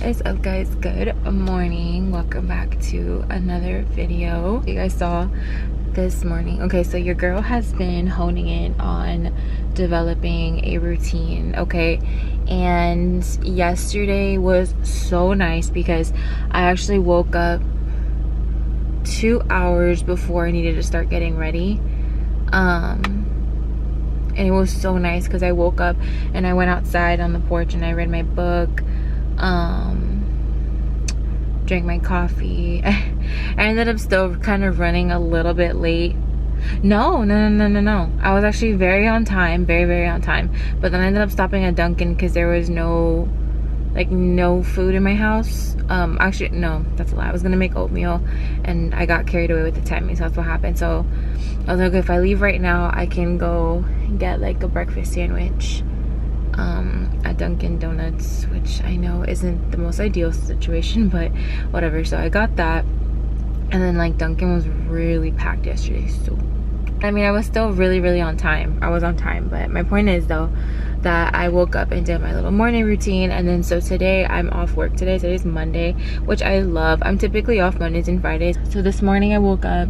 What is up, guys? Good morning. Welcome back to another video. You guys saw this morning. Okay, so your girl has been honing in on developing a routine, okay? And yesterday was so nice because I actually woke up 2 hours before I needed to start getting ready. And it was so nice because I woke up and I went outside on the porch and I read my book, drank my coffee. I ended up still kind of running a little bit late. No. I was actually very on time, very on time. But then I ended up stopping at Dunkin' because there was no food in my house. Actually, no, that's a lie. I was gonna make oatmeal and I got carried away with the timing, so that's what happened. So I was like, okay, if I leave right now, I can go get like a breakfast sandwich at Dunkin' Donuts, which I know isn't the most ideal situation, but whatever. So I got that, and then like Dunkin' was really packed yesterday. So I mean, I was still really on time. I was on time, but my point is though that I woke up and did my little morning routine, and then so today I'm off work. Today's Monday, which I love. I'm typically off Mondays and Fridays. So this morning I woke up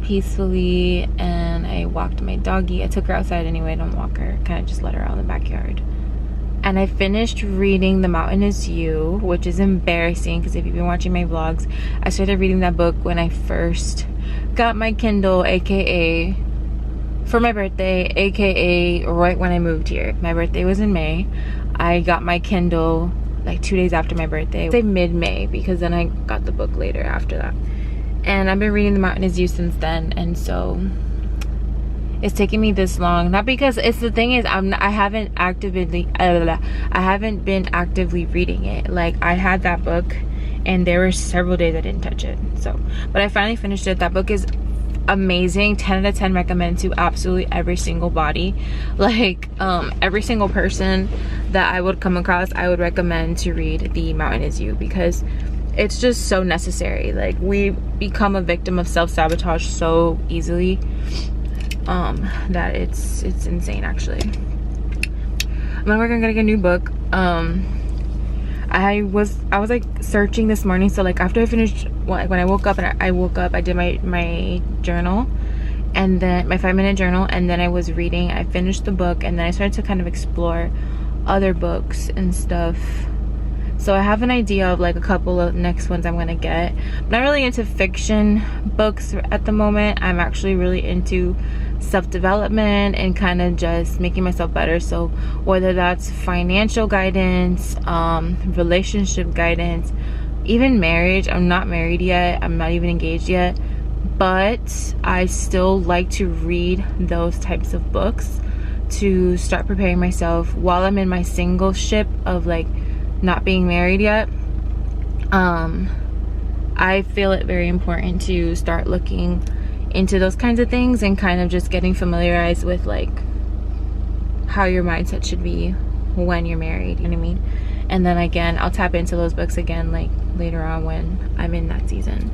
peacefully and I walked my doggy. I took her outside anyway. I don't walk her, kind of just let her out in the backyard. And I finished reading The Mountain Is You, which is embarrassing because if you've been watching my vlogs, I started reading that book when I first got my Kindle, aka for my birthday, aka right when I moved here. My birthday was in May. I got my Kindle like 2 days after my birthday. I'd say mid-May because then I got the book later after that. And I've been reading The Mountain Is You since then, and so it's taking me this long. Not because it's the thing is I haven't been actively reading it. Like I had that book and there were several days I didn't touch it. So, but I finally finished it. That book is amazing. 10 out of 10 recommend to absolutely every single body. Like every single person that I would come across, I would recommend to read The Mountain Is You because it's just so necessary. Like we become a victim of self-sabotage so easily that it's insane actually. I'm gonna work on getting a new book. I was like searching this morning, so like after I finished, when I woke up and I did my journal, and then my 5-minute journal, and then I was reading. I finished the book and then I started to kind of explore other books and stuff. So I have an idea of like a couple of next ones I'm gonna get. I'm not really into fiction books at the moment. I'm actually really into self-development and kind of just making myself better. So whether that's financial guidance, relationship guidance, even marriage. I'm not married yet. I'm not even engaged yet. But I still like to read those types of books to start preparing myself while I'm in my single ship of like not being married yet. I feel it very important to start looking into those kinds of things and kind of just getting familiarized with like how your mindset should be when you're married, you know what I mean? And then again, I'll tap into those books again like later on when I'm in that season.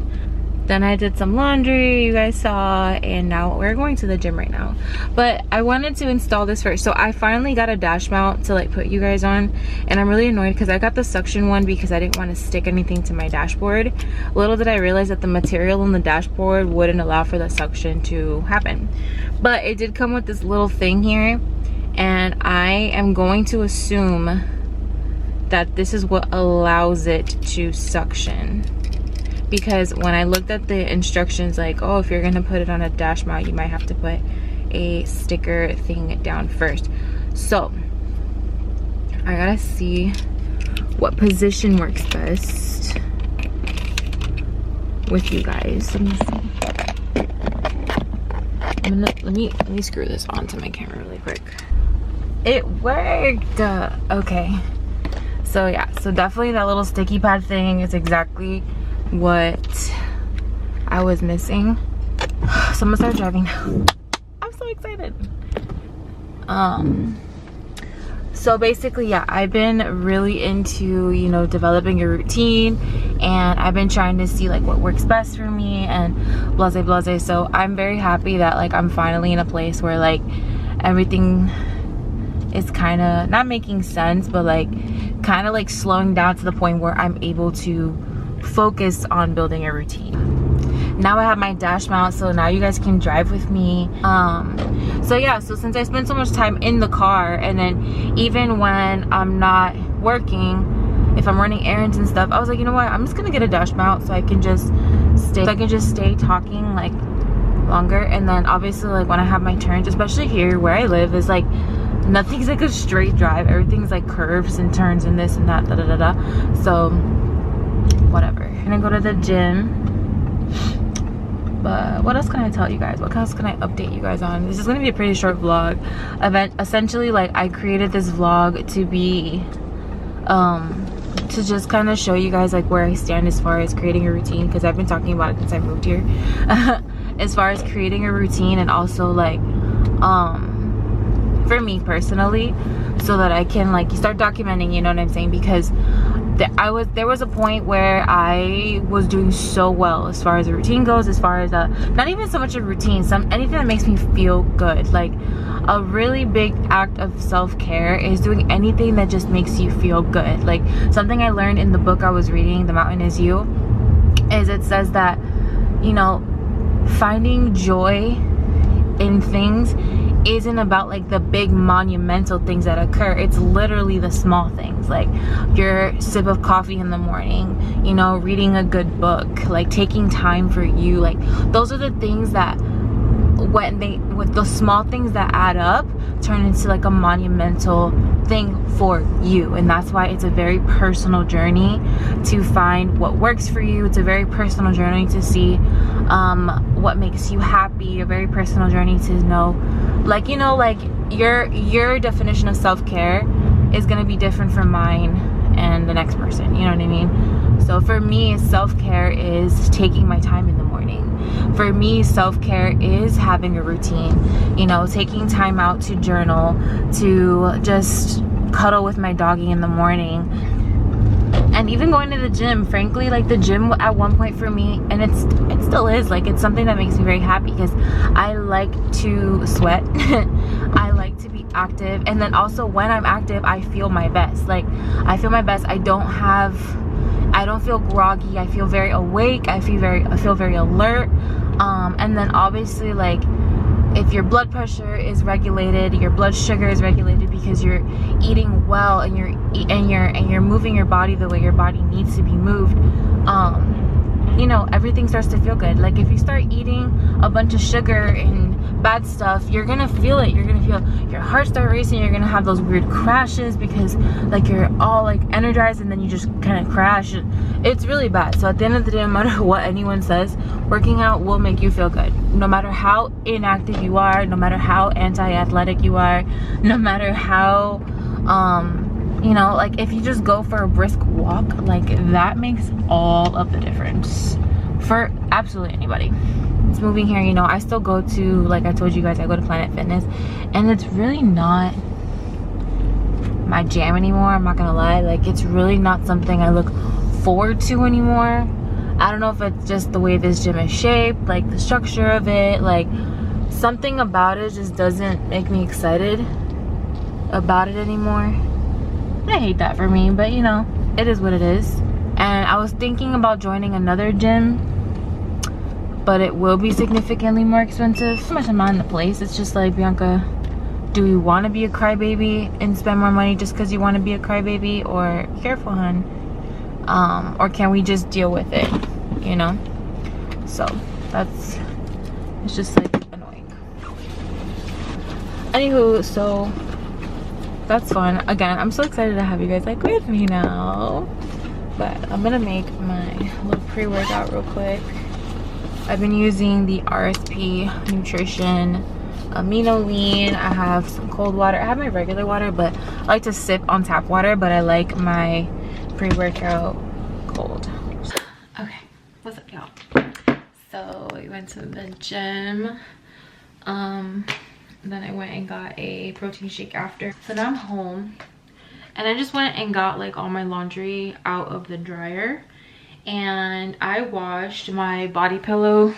Then I did some laundry, you guys saw, and now we're going to the gym right now. But I wanted to install this first. So I finally got a dash mount to like put you guys on, and I'm really annoyed because I got the suction one because I didn't want to stick anything to my dashboard. Little did I realize that the material on the dashboard wouldn't allow for the suction to happen. But it did come with this little thing here, and I am going to assume that this is what allows it to suction. Because when I looked at the instructions, like, oh, if you're gonna put it on a dash mount, you might have to put a sticker thing down first. So I gotta see what position works best with you guys. Let me see. Let me screw this onto my camera really quick. It worked. Okay. So yeah, so definitely that little sticky pad thing is exactly what I was missing. So I'm gonna start driving now. I'm so excited. So basically, yeah, I've been really into, you know, developing a routine, and I've been trying to see like what works best for me and blase. So I'm very happy that like I'm finally in a place where like everything is kind of not making sense, but like kind of like slowing down to the point where I'm able to focus on building a routine. Now I have my dash mount, so now you guys can drive with me. So yeah, so since I spend so much time in the car, and then even when I'm not working, if I'm running errands and stuff, I was like, you know what, I'm just gonna get a dash mount so I can just stay talking like longer. And then obviously like when I have my turns, especially here where I live, is like nothing's like a straight drive. Everything's like curves and turns and this and that, da da da da. So whatever. I'm gonna go to the gym. But what else can I tell you guys? What else can I update you guys on? This is going to be a pretty short vlog. Essentially, like, I created this vlog to be to just kind of show you guys like where I stand as far as creating a routine, because I've been talking about it since I moved here. As far as creating a routine, and also like for me personally, so that I can like start documenting, you know what I'm saying? Because there was a point where I was doing so well as far as a routine goes, as far as not even so much a routine, anything that makes me feel good. Like a really big act of self-care is doing anything that just makes you feel good. Like something I learned in the book I was reading, The Mountain Is You, is it says that, you know, finding joy in things isn't about like the big monumental things that occur. It's literally the small things, like your sip of coffee in the morning, you know, reading a good book, like taking time for you. Like those are the things that with the small things that add up turn into like a monumental thing for you. And that's why it's a very personal journey to find what works for you. It's a very personal journey to see what makes you happy, a very personal journey to know, like, you know, like your definition of self-care is going to be different from mine and the next person, you know what I mean? So for me, self-care is taking my time in the morning. For me, self-care is having a routine, you know, taking time out to journal, to just cuddle with my doggy in the morning, and even going to the gym. Frankly, like the gym at one point for me, and it still is, like it's something that makes me very happy because I like to sweat. I like to be active, and then also when I'm active I feel my best. Like I feel my best. I don't feel groggy. I feel very awake. I feel very alert. And then obviously, like, if your blood pressure is regulated, your blood sugar is regulated because you're eating well and you're moving your body the way your body needs to be moved, you know, everything starts to feel good. Like if you start eating a bunch of sugar and bad stuff, you're gonna feel it. You're gonna feel your heart start racing. You're gonna have those weird crashes because like you're all like energized and then you just kind of crash. It's really bad. So at the end of the day, no matter what anyone says, working out will make you feel good. No matter how inactive you are, no matter how anti-athletic you are, no matter how you know, like if you just go for a brisk walk, like that makes all of the difference for absolutely anybody. It's moving here, you know, I still go to, like I told you guys, I go to Planet Fitness, and it's really not my jam anymore. I'm not gonna lie, like it's really not something I look forward to anymore. I don't know if it's just the way this gym is shaped, like the structure of it, like something about it just doesn't make me excited about it anymore. I hate that for me, but you know, it is what it is. And I was thinking about joining another gym, but it will be significantly more expensive. So much I'm not in the place. It's just like, Bianca, do you want to be a crybaby and spend more money just because you want to be a crybaby? Or careful, hun. Or can we just deal with it, you know? So it's just like annoying. Anywho, so that's fun. Again, I'm so excited to have you guys like with me now. But I'm gonna make my little pre-workout real quick. I've been using the RSP Nutrition Amino Lean. I have some cold water. I have my regular water, but I like to sip on tap water, but I like my pre-workout cold. Okay, what's up, y'all? So we went to the gym. Then I went and got a protein shake after. So now I'm home, and I just went and got like all my laundry out of the dryer, and I washed my body pillow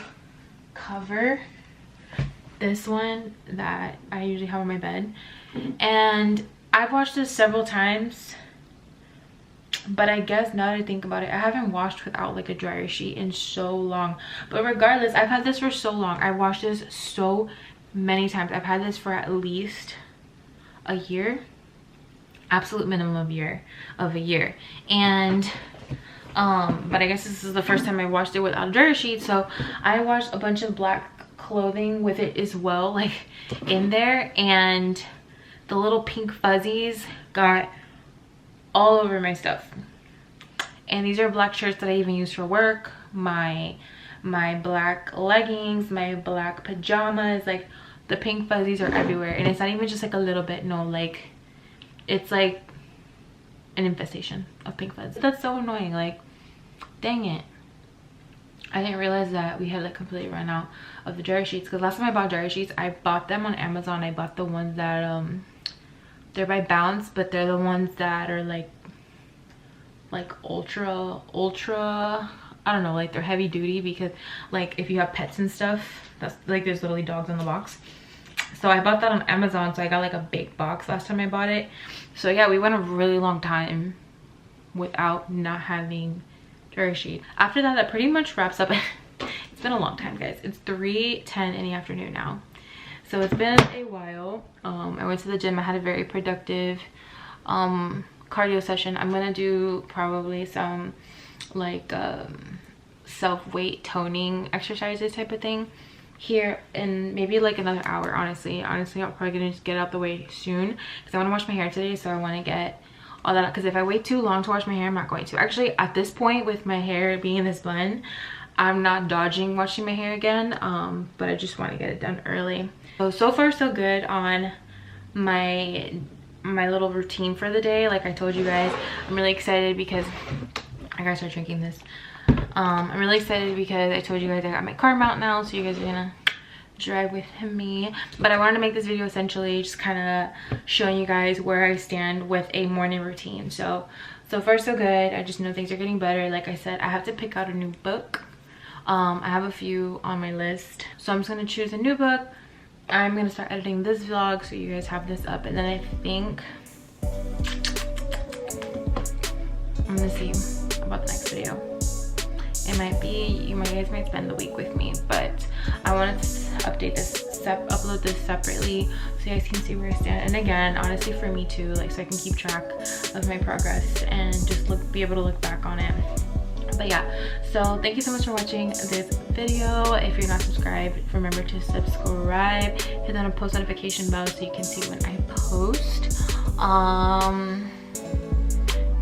cover this one that I usually have on my bed, and I've washed this several times, but I guess now that I think about it, I haven't washed without like a dryer sheet in so long. But regardless, I've had this for so long. I washed this so many times. I've had this for at least a year, absolute minimum of a year. And but I guess this is the first time I washed it without a dryer sheet, so I washed a bunch of black clothing with it as well, like in there, and the little pink fuzzies got all over my stuff. And these are black shirts that I even use for work, my black leggings, my black pajamas, like the pink fuzzies are everywhere. And it's not even just like a little bit, no, like it's like an infestation of pink fuzz. That's so annoying. Like, dang it, I didn't realize that we had like completely run out of the dryer sheets, because last time I bought dryer sheets, I bought them on Amazon. I bought the ones that they're by Bounce, but they're the ones that are like ultra, I don't know, like they're heavy duty, because like if you have pets and stuff, that's like there's literally dogs in the box. So I bought that on Amazon, so I got like a big box last time I bought it. So yeah, we went a really long time without not having dryer sheet. After that, that pretty much wraps up. It's been a long time, guys. It's 3:10 in the afternoon now, so it's been a while. I went to the gym. I had a very productive cardio session. I'm gonna do probably some like self-weight toning exercises type of thing here in maybe like another hour. Honestly I'm probably gonna just get out the way soon, because I want to wash my hair today, so I want to get all that, because if I wait too long to wash my hair, I'm not going to. Actually, at this point, with my hair being in this blend, I'm not dodging washing my hair again, but I just want to get it done early. So far so good on my little routine for the day. Like I told you guys, I'm really excited because I gotta start drinking this. I'm really excited because I told you guys I got my car mount now, so you guys are gonna drive with me. But I wanted to make this video essentially just kind of showing you guys where I stand with a morning routine. So far so good. I just know things are getting better. Like I said, I have to pick out a new book. I have a few on my list, so I'm just gonna choose a new book. I'm gonna start editing this vlog so you guys have this up, and then I think I'm gonna see about the next video. It might be, you guys might spend the week with me, but I wanted to update this, upload this separately so you guys can see where I stand. And again, honestly, for me too, like so I can keep track of my progress and just be able to look back on it. But yeah, so thank you so much for watching this video. If you're not subscribed, remember to subscribe, hit that post notification bell so you can see when I post.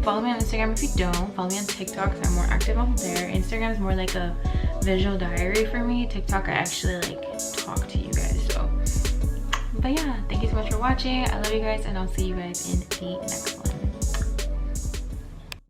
Follow me on Instagram if you don't. Follow me on TikTok because I'm more active on there. Instagram is more like a visual diary for me. TikTok, I actually like talk to you guys. So, but yeah, thank you so much for watching. I love you guys, and I'll see you guys in the next one.